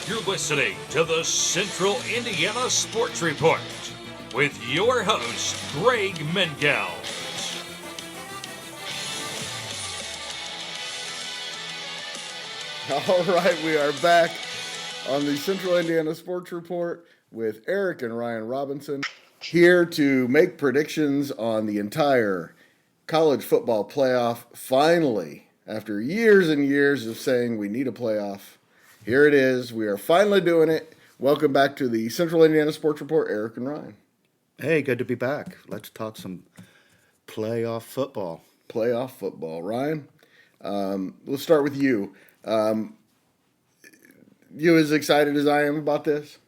You're listening to the Central Indiana Sports Report with your host, Greg Mengel. All right, we are back on the Central Indiana Sports Report with Eric and Ryan Robinson, here to make predictions on the entire college football playoff. Finally, after years and years of saying we need a playoff, here it is. We are finally doing it. Welcome back to the Central Indiana Sports Report, Eric and Ryan. Hey, good to be back. Let's talk some playoff football. Playoff football. Ryan, let's start with you. You as excited as I am about this?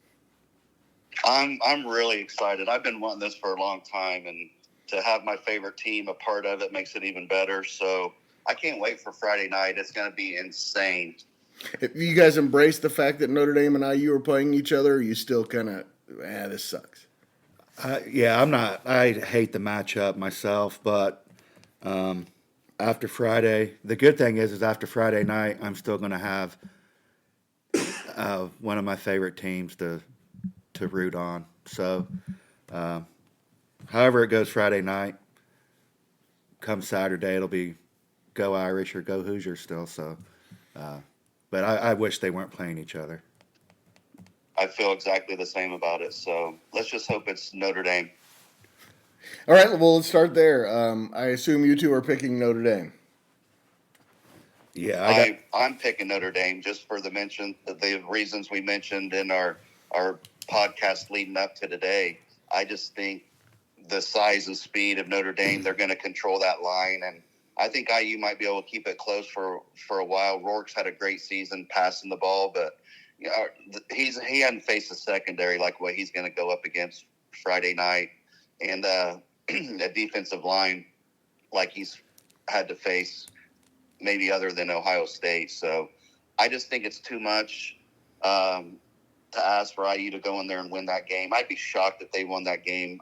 I'm really excited. I've been wanting this for a long time, and to have my favorite team a part of it makes it even better. So I can't wait for Friday night. It's going to be insane. If you guys embrace the fact that Notre Dame and IU are playing each other, or you still kind of, this sucks? Yeah, I'm not. I hate the matchup myself, but after Friday, the good thing is after Friday night, I'm still going to have one of my favorite teams to root on. So, however it goes Friday night, come Saturday, it'll be go Irish or go Hoosiers still. So, but I wish they weren't playing each other. I feel exactly the same about it. So let's just hope it's Notre Dame. All right, well, let's start there. I assume you two are picking Notre Dame. Yeah, I'm picking Notre Dame just for the reasons we mentioned in our podcast leading up to today. I just think the size and speed of Notre Dame, they're going to control that line, and I think IU might be able to keep it close for a while. Rourke's had a great season passing the ball, but he hadn't faced a secondary like what he's going to go up against Friday night, and a defensive line like he's had to face maybe other than Ohio State. So I just think it's too much to ask for IU to go in there and win that game. I'd be shocked if they won that game.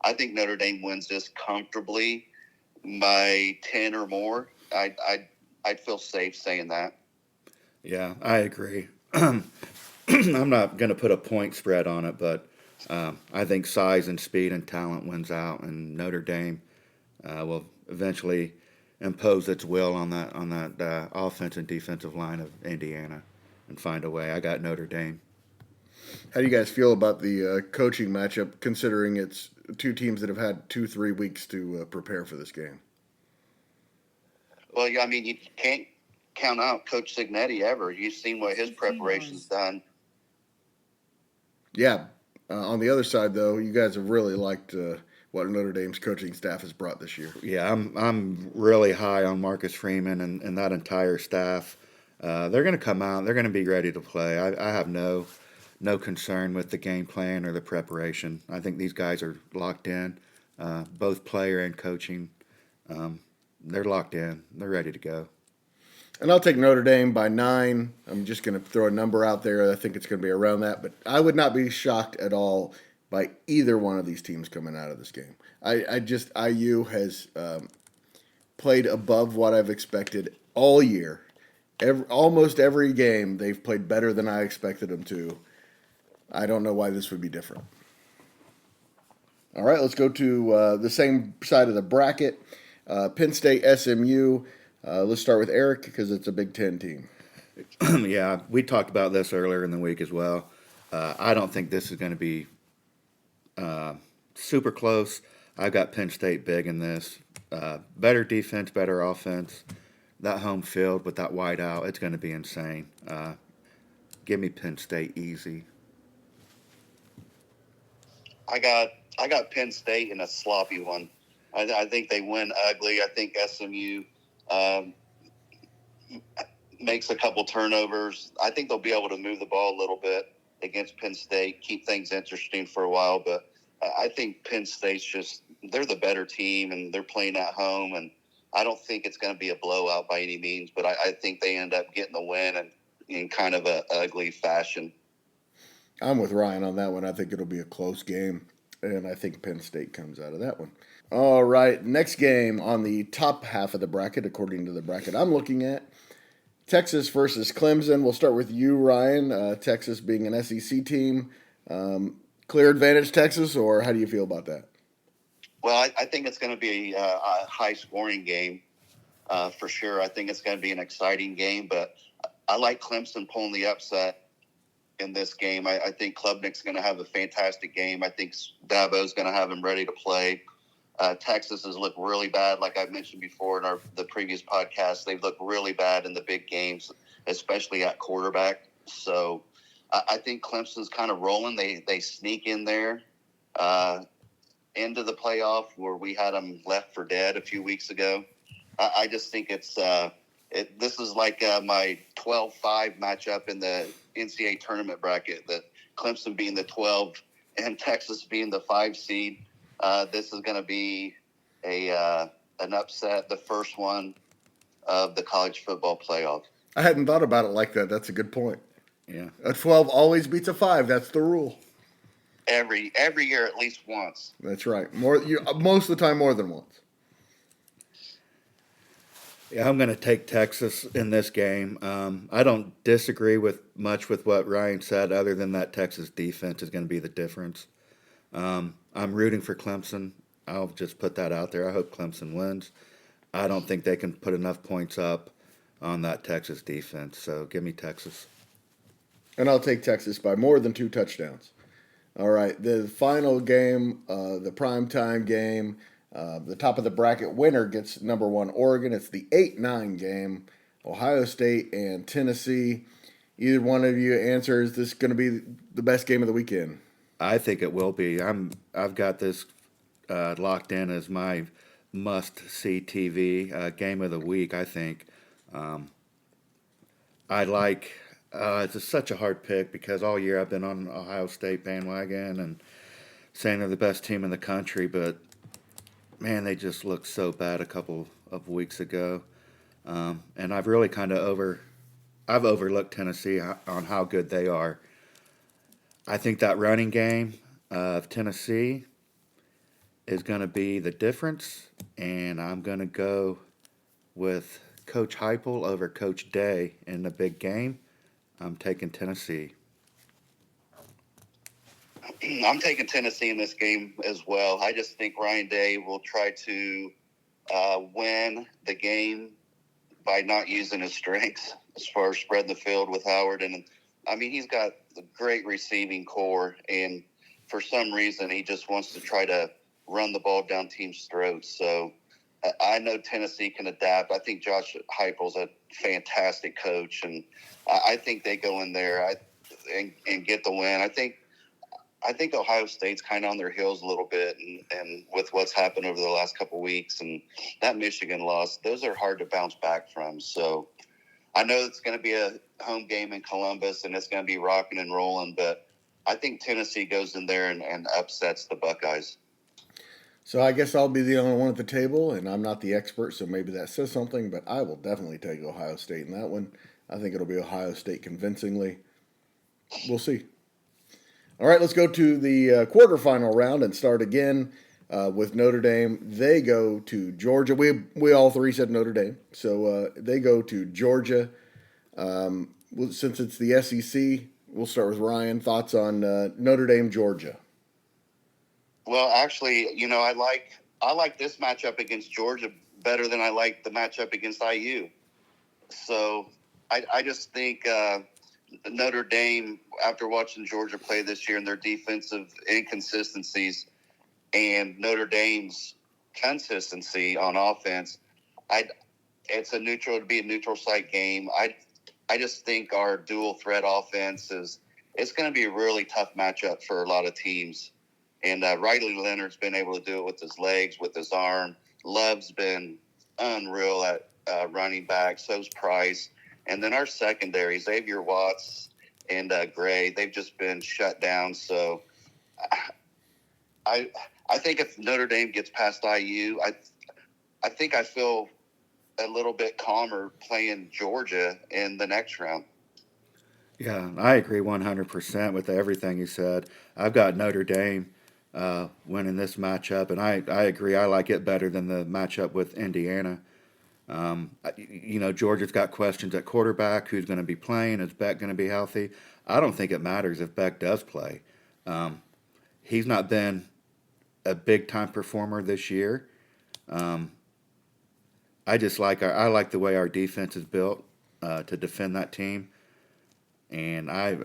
I think Notre Dame wins this comfortably by 10 or more. I'd feel safe saying that. Yeah, I agree. I'm not going to put a point spread on it, but I think size and speed and talent wins out, and Notre Dame will eventually impose its will on that offense and defensive line of Indiana and find a way. I got Notre Dame. How do you guys feel about the coaching matchup, considering it's two teams that have had 2-3 weeks to prepare for this game? Well, I mean, you can't count out Coach Cignetti ever. You've seen what his preparation's done. Yeah. On the other side, though, you guys have really liked what Notre Dame's coaching staff has brought this year. Yeah, I'm really high on Marcus Freeman and that entire staff. They're going to come out. They're going to be ready to play. I have no concern with the game plan or the preparation. I think these guys are locked in, both player and coaching. They're locked in. They're ready to go. And I'll take Notre Dame by 9. I'm just going to throw a number out there. I think it's going to be around that. But I would not be shocked at all by either one of these teams coming out of this game. IU has played above what I've expected all year. Almost every game they've played better than I expected them to. I don't know why this would be different. All right, let's go to the same side of the bracket. Penn State, SMU. Let's start with Eric because it's a Big Ten team. Yeah, we talked about this earlier in the week as well. I don't think this is going to be super close. I've got Penn State big in this. Better defense, better offense. That home field with that wide out, it's going to be insane. Give me Penn State easy. I got Penn State in a sloppy one. I think they win ugly. I think SMU makes a couple turnovers. I think they'll be able to move the ball a little bit against Penn State, keep things interesting for a while. But I think Penn State's they're the better team, and they're playing at home. And I don't think it's going to be a blowout by any means, but I think they end up getting the win and in kind of an ugly fashion. I'm with Ryan on that one. I think it'll be a close game, and I think Penn State comes out of that one. All right, next game on the top half of the bracket, according to the bracket I'm looking at, Texas versus Clemson. We'll start with you, Ryan. Texas being an SEC team. Clear advantage, Texas, or how do you feel about that? Well, I think it's going to be a high-scoring game for sure. I think it's going to be an exciting game, but I like Clemson pulling the upset in this game. I think Klubnik's going to have a fantastic game. I think Dabo's going to have him ready to play. Texas has looked really bad, like I mentioned before in the previous podcast. They've looked really bad in the big games, especially at quarterback. So I think Clemson's kind of rolling. They sneak in there into the playoff where we had them left for dead a few weeks ago. I just think this is like my 12-5 matchup in the NCAA tournament bracket, that Clemson being the 12 and Texas being the 5 seed. This is going to be an upset, the first one of the college football playoff. I hadn't thought about it like that. That's a good point. Yeah. A 12 always beats a 5. That's the rule. Every year at least once. That's right. Most of the time, more than once. Yeah, I'm going to take Texas in this game. I don't disagree with what Ryan said, other than that Texas defense is going to be the difference. I'm rooting for Clemson. I'll just put that out there. I hope Clemson wins. I don't think they can put enough points up on that Texas defense. So give me Texas. And I'll take Texas by more than 2 touchdowns. All right, the final game, the primetime game, the top of the bracket winner gets number 1 Oregon. It's the 8-9 game, Ohio State and Tennessee. Either one of you answer, is this going to be the best game of the weekend? I think it will be. I've got this locked in as my must-see TV game of the week, I think. It's just such a hard pick because all year I've been on Ohio State bandwagon and saying they're the best team in the country, but man, they just looked so bad a couple of weeks ago. And I've really I've overlooked Tennessee on how good they are. I think that running game of Tennessee is going to be the difference, and I'm going to go with Coach Heupel over Coach Day in the big game. I'm taking Tennessee. I'm taking Tennessee in this game as well. I just think Ryan Day will try to win the game by not using his strengths as far as spreading the field with Howard. And, I mean, he's got a great receiving core, and for some reason he just wants to try to run the ball down teams' throats. So I know Tennessee can adapt. I think Josh Heupel's a fantastic coach, and I think they go in there and get the win. I think Ohio State's kind of on their heels a little bit, and with what's happened over the last couple of weeks, and that Michigan loss, those are hard to bounce back from. So I know it's going to be a home game in Columbus, and it's going to be rocking and rolling, but I think Tennessee goes in there and upsets the Buckeyes. So I guess I'll be the only one at the table, and I'm not the expert, so maybe that says something, but I will definitely take Ohio State in that one. I think it'll be Ohio State convincingly. We'll see. All right, let's go to the quarterfinal round and start again with Notre Dame. They go to Georgia. We all three said Notre Dame, so they go to Georgia. Since it's the SEC, we'll start with Ryan. Thoughts on Notre Dame, Georgia? Well, actually, I like this matchup against Georgia better than I like the matchup against IU. So I just think Notre Dame, after watching Georgia play this year and their defensive inconsistencies and Notre Dame's consistency on offense, it's a neutral site game. I just think our dual threat offense it's going to be a really tough matchup for a lot of teams. And Riley Leonard's been able to do it with his legs, with his arm. Love's been unreal at running back. So's Price. And then our secondary, Xavier Watts and Gray, they've just been shut down. So I think if Notre Dame gets past IU, I think I feel a little bit calmer playing Georgia in the next round. Yeah, I agree 100% with everything you said. I've got Notre Dame winning this matchup, and I agree. I like it better than the matchup with Indiana. Georgia's got questions at quarterback. Who's going to be playing? Is Beck going to be healthy? I don't think it matters if Beck does play. He's not been a big time performer this year. I like the way our defense is built to defend that team, and I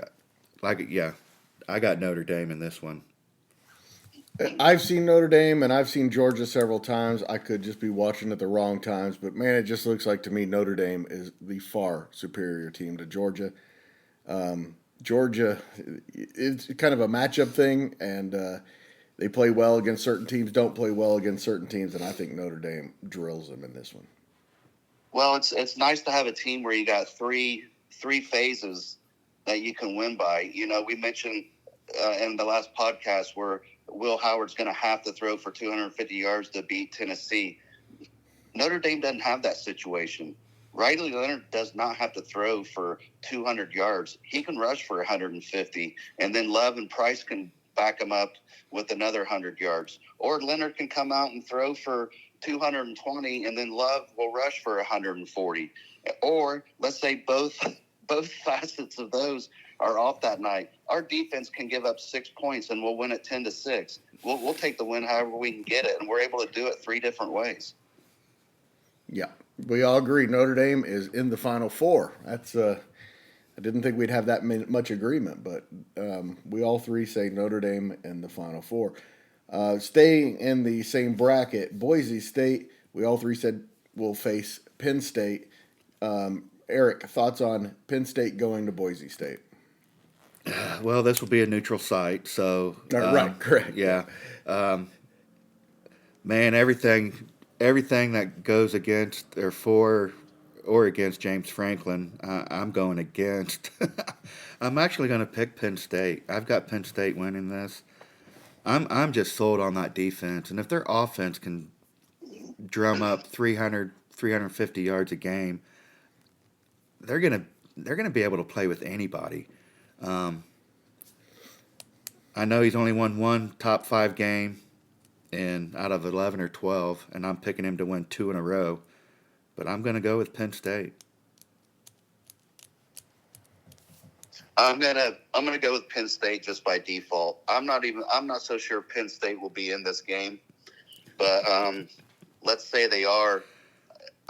got Notre Dame in this one. I've seen Notre Dame and I've seen Georgia several times. I could just be watching at the wrong times, but man, it just looks like to me Notre Dame is the far superior team to Georgia. Georgia, it's kind of a matchup thing, and they play well against certain teams, don't play well against certain teams, and I think Notre Dame drills them in this one. Well, it's nice to have a team where you got three phases that you can win by. We mentioned in the last podcast where Will Howard's going to have to throw for 250 yards to beat Tennessee. Notre Dame doesn't have that situation. Riley Leonard does not have to throw for 200 yards. He can rush for 150, and then Love and Price can back him up with another 100 yards. Or Leonard can come out and throw for 220, and then Love will rush for 140. Or let's say both facets of those are off that night. Our defense can give up 6 points, and we'll win it 10-6. We'll take the win however we can get it, and we're able to do it 3 different ways. Yeah, we all agree Notre Dame is in the Final Four. That's I didn't think we'd have that much agreement, but we all three say Notre Dame in the Final Four. Staying in the same bracket, Boise State, we all three said will face Penn State. Eric, thoughts on Penn State going to Boise State? Well, this will be a neutral site, so Right, correct. Yeah, man, everything that goes against or for or against James Franklin, I'm going against. I'm actually going to pick Penn State. I've got Penn State winning this. I'm just sold on that defense, and if their offense can drum up 300, 350 yards a game, they're gonna be able to play with anybody. I know he's only won one top 5 game out of 11 or 12, and I'm picking him to win 2 in a row. But I'm going to go with Penn State. I'm gonna go with Penn State just by default. I'm not so sure Penn State will be in this game, but let's say they are.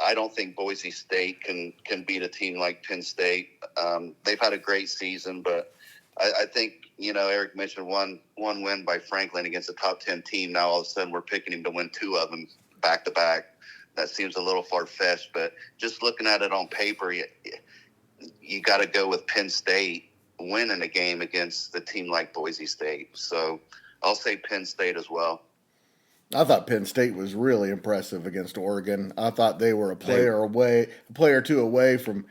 I don't think Boise State can beat a team like Penn State. They've had a great season, but I think, Eric mentioned one win by Franklin against a top 10 team. Now all of a sudden we're picking him to win 2 of them back to back. That seems a little far-fetched, but just looking at it on paper, you got to go with Penn State winning a game against a team like Boise State. So I'll say Penn State as well. I thought Penn State was really impressive against Oregon. I thought they were a player or two away from.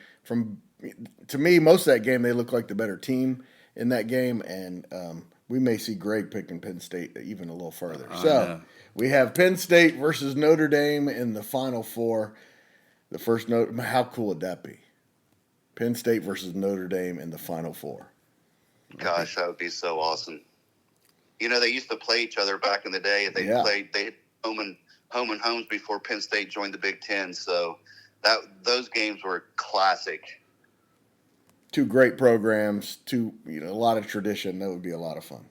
To me, most of that game they looked like the better team in that game, and we may see Greg picking Penn State even a little further. So we have Penn State versus Notre Dame in the Final Four. The first note, how cool would that be? Penn State versus Notre Dame in the Final Four. Gosh, that would be so awesome. They used to play each other back in the day. They had home and homes before Penn State joined the Big Ten. So those games were classic. 2 great programs, a lot of tradition. That would be a lot of fun.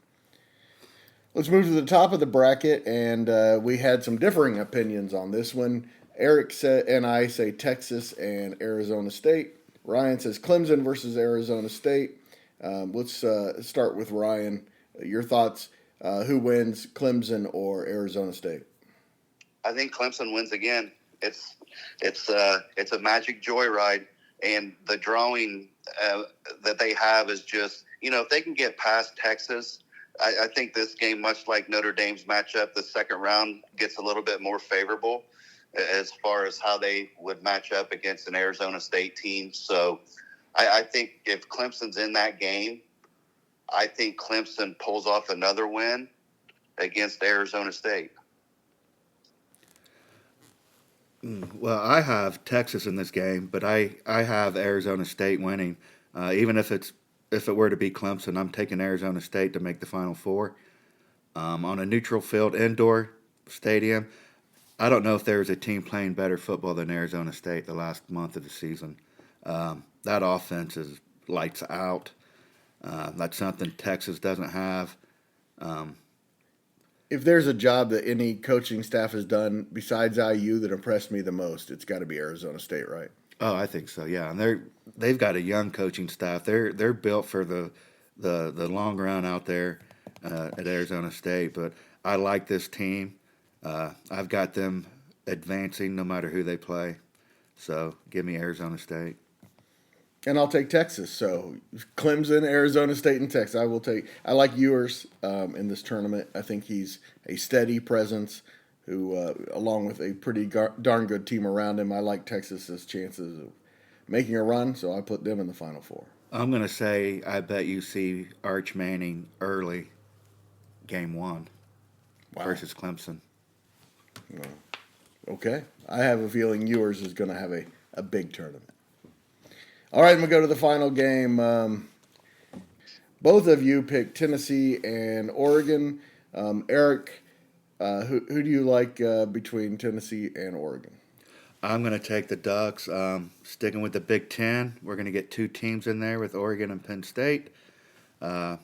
Let's move to the top of the bracket, and we had some differing opinions on this one. Eric and I say Texas and Arizona State. Ryan says Clemson versus Arizona State. Let's start with Ryan. Your thoughts? Who wins, Clemson or Arizona State? I think Clemson wins again. It's a magic joyride, and the drawing that they have is just, if they can get past Texas, I think this game, much like Notre Dame's matchup, the second round gets a little bit more favorable as far as how they would match up against an Arizona State team. So I think if Clemson's in that game, I think Clemson pulls off another win against Arizona State. Well, I have Texas in this game, but I have Arizona State winning. Even if it were to be Clemson, I'm taking Arizona State to make the Final Four. On a neutral field indoor stadium, I don't know if there was a team playing better football than Arizona State the last month of the season. That offense is lights out. That's something Texas doesn't have. If there's a job that any coaching staff has done besides IU that impressed me the most, it's got to be Arizona State, right? Oh, I think so. Yeah, and they've got a young coaching staff. They're built for the long run out there at Arizona State. But I like this team. I've got them advancing no matter who they play. So give me Arizona State. And I'll take Texas. So Clemson, Arizona State, and Texas. I like Ewers in this tournament. I think he's a steady presence who, along with a pretty darn good team around him, I like Texas's chances of making a run. So I put them in the Final Four. I'm going to say I bet you see Arch Manning early game 1 versus Clemson. Well, okay. I have a feeling Ewers is going to have a big tournament. All right, I'm going to go to the final game. Both of you picked Tennessee and Oregon. Eric, who do you like between Tennessee and Oregon? I'm going to take the Ducks. Sticking with the Big Ten, we're going to get 2 teams in there with Oregon and Penn State. The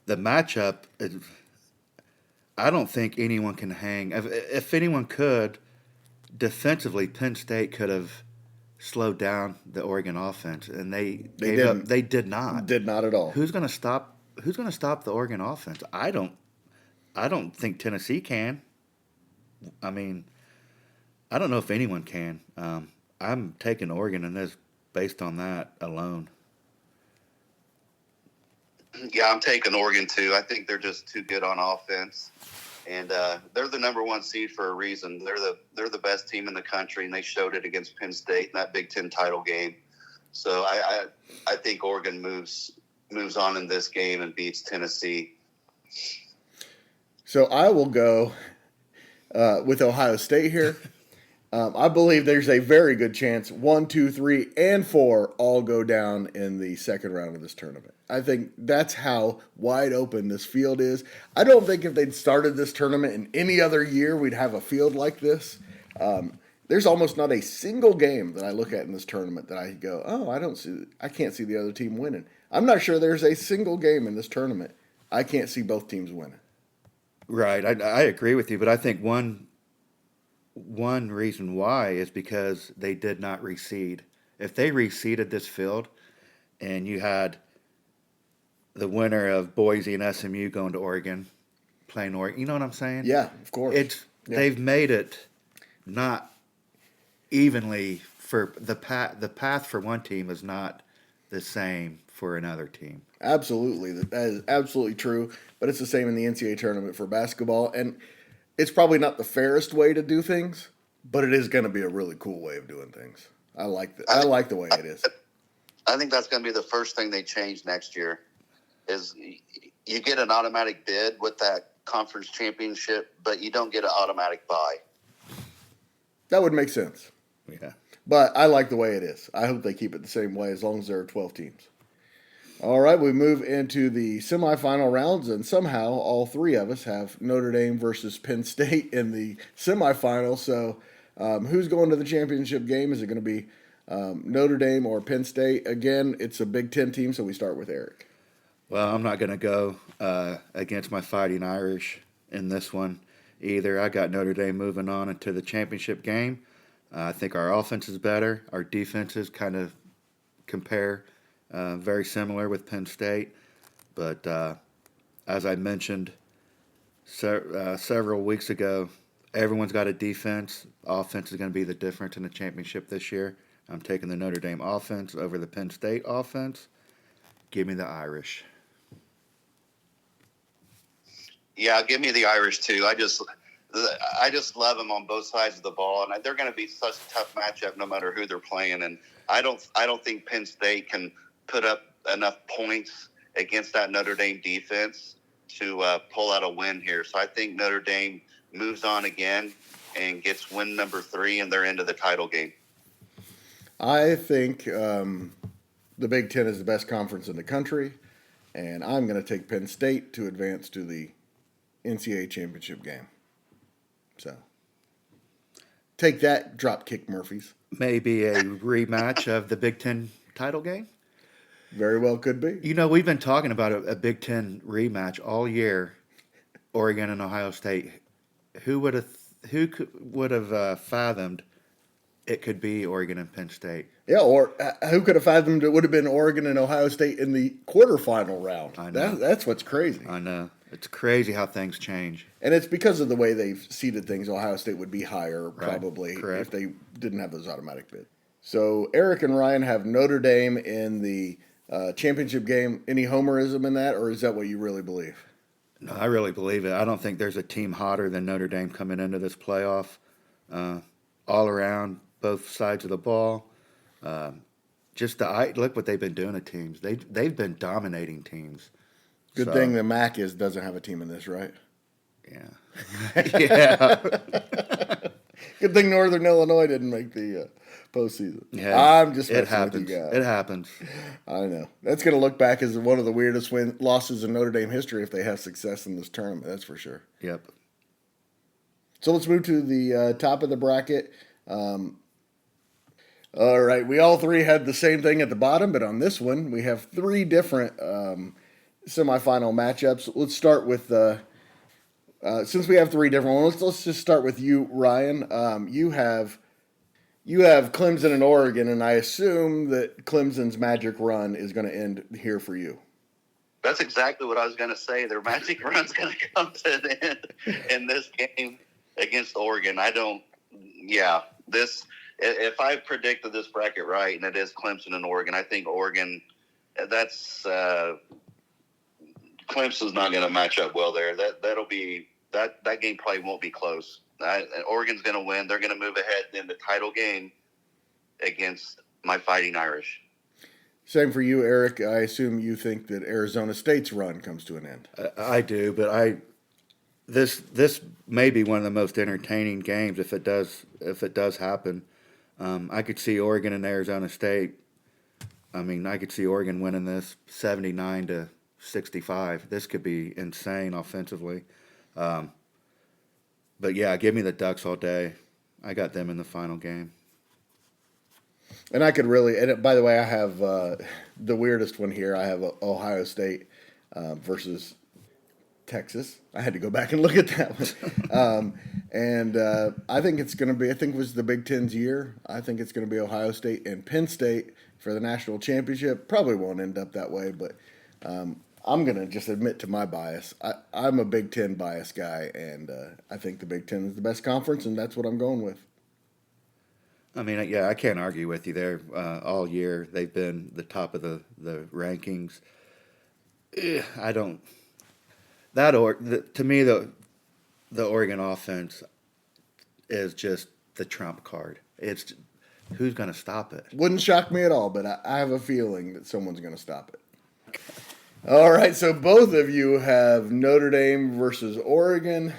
matchup, I don't think anyone can hang. If anyone could, defensively, Penn State could have slowed down the Oregon offense, and they didn't. They did not. Did not at all. Who's going to stop the Oregon offense? I don't think Tennessee can. I mean, I don't know if anyone can. I'm taking Oregon in this based on that alone. Yeah, I'm taking Oregon too. I think they're just too good on offense, and they're the number 1 seed for a reason. They're the best team in the country, and they showed it against Penn State in that Big Ten title game. So I think Oregon moves on in this game and beats Tennessee. So I will go with Ohio State here. I believe there's a very good chance 1, 2, 3, and 4 all go down in the second round of this tournament. I think that's how wide open this field is. I don't think if they'd started this tournament in any other year, we'd have a field like this. There's almost not a single game that I look at in this tournament that I go, oh, I can't see the other team winning. I'm not sure there's a single game in this tournament I can't see both teams winning. Right, I agree with you, but I think one reason why is because they did not reseed. If they reseeded this field, and you had the winner of Boise and SMU going to Oregon, playing Oregon, you know what I'm saying? Yeah, of course. They've made it not evenly for the path for one team is not the same for another team. Absolutely. That is absolutely true. But it's the same in the NCAA tournament for basketball. And it's probably not the fairest way to do things, but it is going to be a really cool way of doing things. I like the way it is. I think that's going to be the first thing they change next year is you get an automatic bid with that conference championship, but you don't get an automatic bye. That would make sense. Yeah. But I like the way it is. I hope they keep it the same way as long as there are 12 teams. All right, we move into the semifinal rounds, and somehow all 3 of us have Notre Dame versus Penn State in the semifinal. So who's going to the championship game? Is it going to be Notre Dame or Penn State? Again, it's a Big Ten team, so we start with Eric. Well, I'm not going to go against my Fighting Irish in this one either. I got Notre Dame moving on into the championship game. I think our offense is better. Our defenses kind of compare very similar with Penn State. But as I mentioned several weeks ago, everyone's got a defense. Offense is going to be the difference in the championship this year. I'm taking the Notre Dame offense over the Penn State offense. Give me the Irish. Yeah, give me the Irish too. I just love them on both sides of the ball, and they're going to be such a tough matchup no matter who they're playing. And I don't think Penn State can put up enough points against that Notre Dame defense to pull out a win here. So I think Notre Dame moves on again and gets win number 3, and they're into the title game. I think the Big Ten is the best conference in the country, and I'm going to take Penn State to advance to the NCAA championship game. So Take that, Dropkick Murphys. Maybe a rematch of the Big Ten title game. Very well could be. You know, we've been talking about a Big Ten rematch all year, Oregon and Ohio State. Who would have fathomed it could be Oregon and Penn State? Yeah, or who could have fathomed it would have been Oregon and Ohio State in the quarterfinal round? I know. That's what's crazy. I know. It's crazy how things change. And it's because of the way they've seeded things. Ohio State would be higher probably Correct. if they didn't have those automatic bids. So Eric and Ryan have Notre Dame in the championship game. Any homerism in that, or is that what you really believe? No, I really believe it. I don't think there's a team hotter than Notre Dame coming into this playoff. All around, both sides of the ball. Look what they've been doing to teams. They've been dominating teams. Good thing the MAC doesn't have a team in this, right? Yeah. Yeah. Good thing Northern Illinois didn't make the postseason. Yeah, I'm just it messing with happens. you guys. It happens. I know. That's going to look back as one of the weirdest losses in Notre Dame history if they have success in this tournament. That's for sure. Yep. So let's move to the top of the bracket. All right. We all three had the same thing at the bottom, but on this one, we have three different semifinal matchups. Let's start with since we have three different ones, let's just start with you, Ryan. You have Clemson and Oregon, and I assume that Clemson's magic run is going to end here for you. That's exactly what I was going to say. Their magic run's going to come to an end in this game against Oregon. If I predicted this bracket right, and it is Clemson and Oregon, I think Oregon, Clemson's not going to match up well there. That game probably won't be close. Oregon's going to win. They're going to move ahead in the title game against my Fighting Irish. Same for you, Eric. I assume you think that Arizona State's run comes to an end. I do, but this may be one of the most entertaining games if it does happen. I could see Oregon and Arizona State. I mean, I could see Oregon winning this 79-65. This could be insane offensively. But yeah, give me the Ducks all day. I got them in the final game. And I could really, and by the way, I have the weirdest one here. I have Ohio State versus Texas. I had to go back and look at that one. I think it's going to be, I think it was the Big Ten's year. I think it's going to be Ohio State and Penn State for the national championship. Probably won't end up that way, but I'm going to just admit to my bias. I'm a Big Ten bias guy, and I think the Big Ten is the best conference, and that's what I'm going with. I mean, yeah, I can't argue with you there. All year they've been the top of the rankings. I don't. To me, the Oregon offense is just the trump card. It's who's going to stop it. Wouldn't shock me at all, but I have a feeling that someone's going to stop it. All right, so both of you have Notre Dame versus Oregon.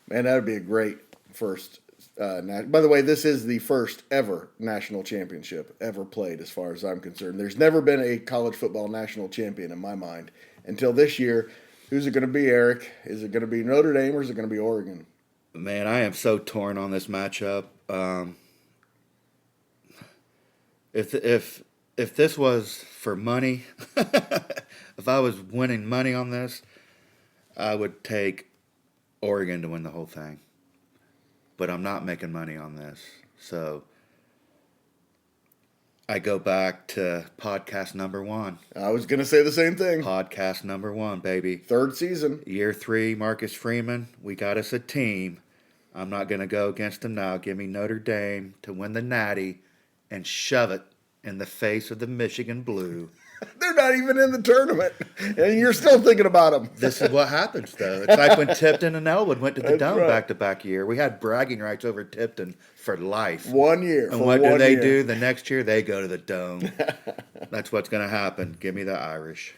Man, that would be a great first. By the way, this is the first ever national championship ever played, as far as I'm concerned. There's never been a college football national champion in my mind until this year. Who's it going to be, Eric? Is it going to be Notre Dame or is it going to be Oregon? Man, I am so torn on this matchup. If this was for money, if I was winning money on this, I would take Oregon to win the whole thing. But I'm not making money on this. So I go back to podcast number 1. I was going to say the same thing. Podcast number 1, baby. Third season. Year 3, Marcus Freeman. We got us a team. I'm not going to go against them now. Give me Notre Dame to win the Natty and shove it in the face of the Michigan Blue. They're not even in the tournament, and you're still thinking about them. This is what happens, though. It's like when Tipton and Elwood went to the That's Dome right. back-to-back year. We had bragging rights over Tipton for life. 1 year. And for what do 1 they year. do the next year? They go to the Dome. That's what's going to happen. Give me the Irish.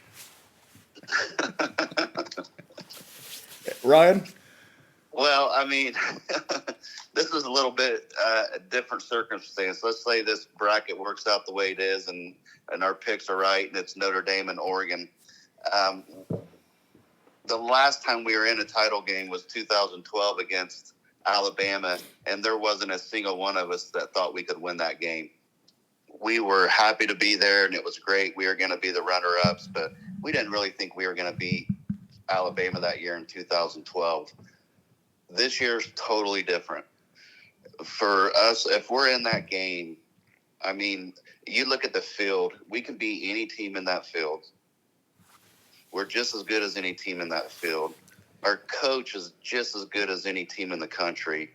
Ryan? Well, I mean, this is a little bit different circumstance. Let's say this bracket works out the way it is, and our picks are right, and it's Notre Dame and Oregon. The last time we were in a title game was 2012 against Alabama, and there wasn't a single one of us that thought we could win that game. We were happy to be there, and it was great. We were going to be the runner-ups, but we didn't really think we were going to beat Alabama that year in 2012. This year's totally different. For us, if we're in that game, I mean, you look at the field, we can beat any team in that field. We're just as good as any team in that field. Our coach is just as good as any team in the country.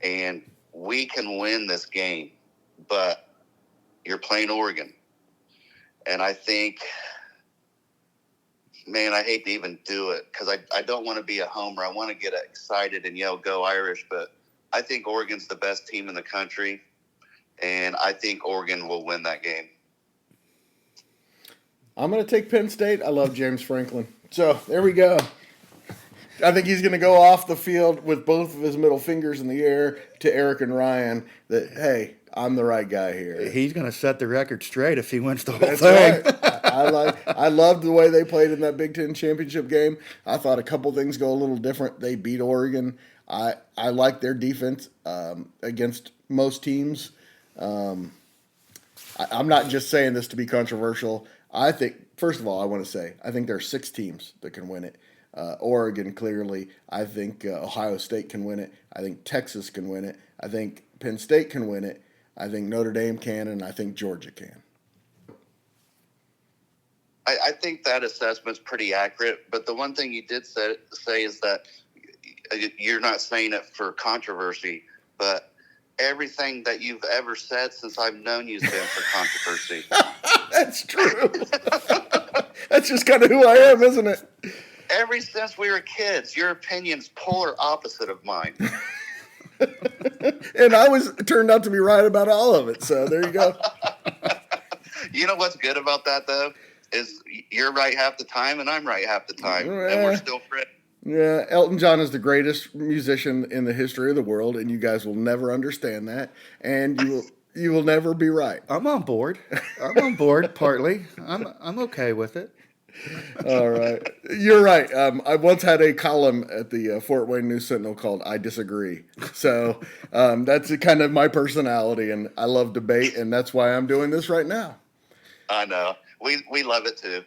And we can win this game, but you're playing Oregon. And I think, man, I hate to even do it because I don't want to be a homer. I want to get excited and yell, "Go Irish," but I think Oregon's the best team in the country, and I think Oregon will win that game. I'm going to take Penn State. I love James Franklin. So there we go. I think he's going to go off the field with both of his middle fingers in the air to Eric and Ryan that, hey, I'm the right guy here. He's going to set the record straight if he wins the whole That's thing. right. I loved the way they played in that Big Ten championship game. I thought a couple things go a little different. They beat Oregon. I like their defense against most teams. I'm not just saying this to be controversial. I think, first of all, I want to say, I think there are 6 teams that can win it. Oregon, clearly. I think Ohio State can win it. I think Texas can win it. I think Penn State can win it. I think Notre Dame can, and I think Georgia can. I think that assessment's pretty accurate, but the one thing you did say is that you're not saying it for controversy, but everything that you've ever said since I've known you's been for controversy. That's true. That's just kind of who I am, isn't it? Ever since we were kids, your opinion's polar opposite of mine. And I turned out to be right about all of it, so there you go. You know what's good about that, though, is you're right half the time and I'm right half the time, and we're still friends. Yeah, Elton John is the greatest musician in the history of the world, and you guys will never understand that, and you will never be right. I'm on board. I'm on board partly. I'm okay with it. All right. You're right. I once had a column at the Fort Wayne News Sentinel called I Disagree. So that's kind of my personality, and I love debate, and that's why I'm doing this right now. I know. We love it, too.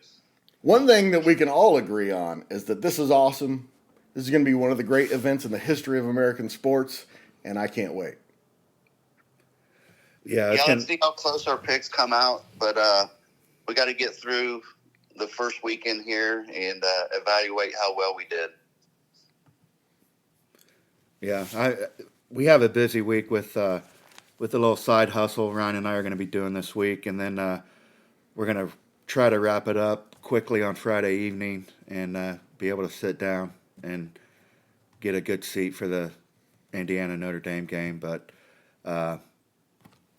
One thing that we can all agree on is that this is awesome. This is going to be one of the great events in the history of American sports, and I can't wait. Yeah, let's see how close our picks come out, but we got to get through the first weekend here and evaluate how well we did. Yeah, we have a busy week with a little side hustle Ryan and I are going to be doing this week, and then we're going to try to wrap it up quickly on Friday evening and be able to sit down and get a good seat for the Indiana-Notre Dame game. But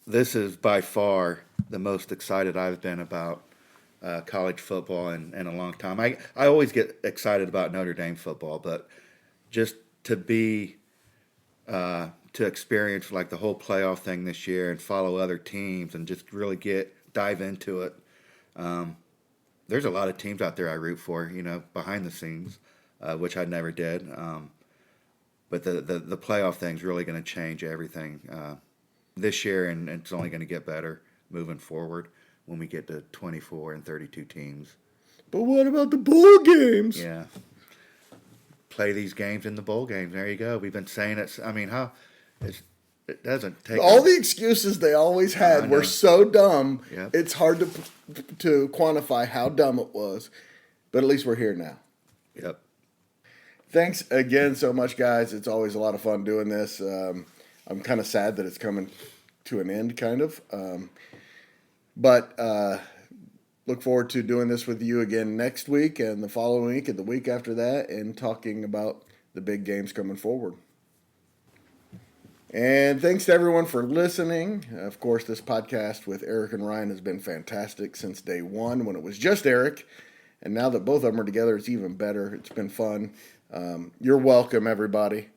this is by far the most excited I've been about college football in a long time. I always get excited about Notre Dame football, but just to be to experience like the whole playoff thing this year and follow other teams and just really dive into it. There's a lot of teams out there I root for, behind the scenes, which I never did. But the playoff thing's really going to change everything this year, and it's only going to get better moving forward when we get to 24 and 32 teams. But what about the bowl games? Yeah. Play these games in the bowl games. There you go. We've been saying it. I mean, it doesn't take... All the excuses they always had were so dumb, Yep. It's hard to quantify how dumb it was. But at least we're here now. Yep. Thanks again so much, guys. It's always a lot of fun doing this. I'm kind of sad that it's coming to an end, kind of. But look forward to doing this with you again next week and the following week and the week after that and talking about the big games coming forward. And thanks to everyone for listening. Of course, this podcast with Eric and Ryan has been fantastic since day one when it was just Eric. And now that both of them are together, it's even better. It's been fun. You're welcome, everybody.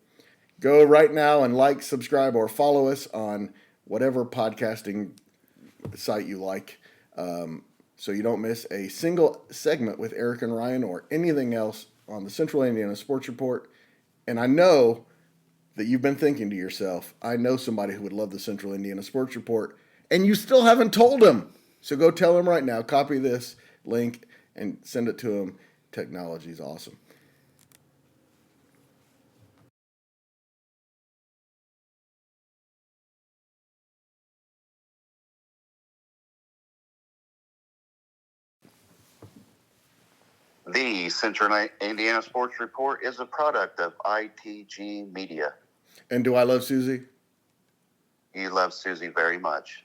Go right now and like, subscribe, or follow us on whatever podcasting site you like, so you don't miss a single segment with Eric and Ryan or anything else on the Central Indiana Sports Report. And I know that you've been thinking to yourself, I know somebody who would love the Central Indiana Sports Report, and you still haven't told him. So go tell him right now, copy this link and send it to him. Technology is awesome. The Central Indiana Sports Report is a product of ITG Media. And do I love Susie? You love Susie very much.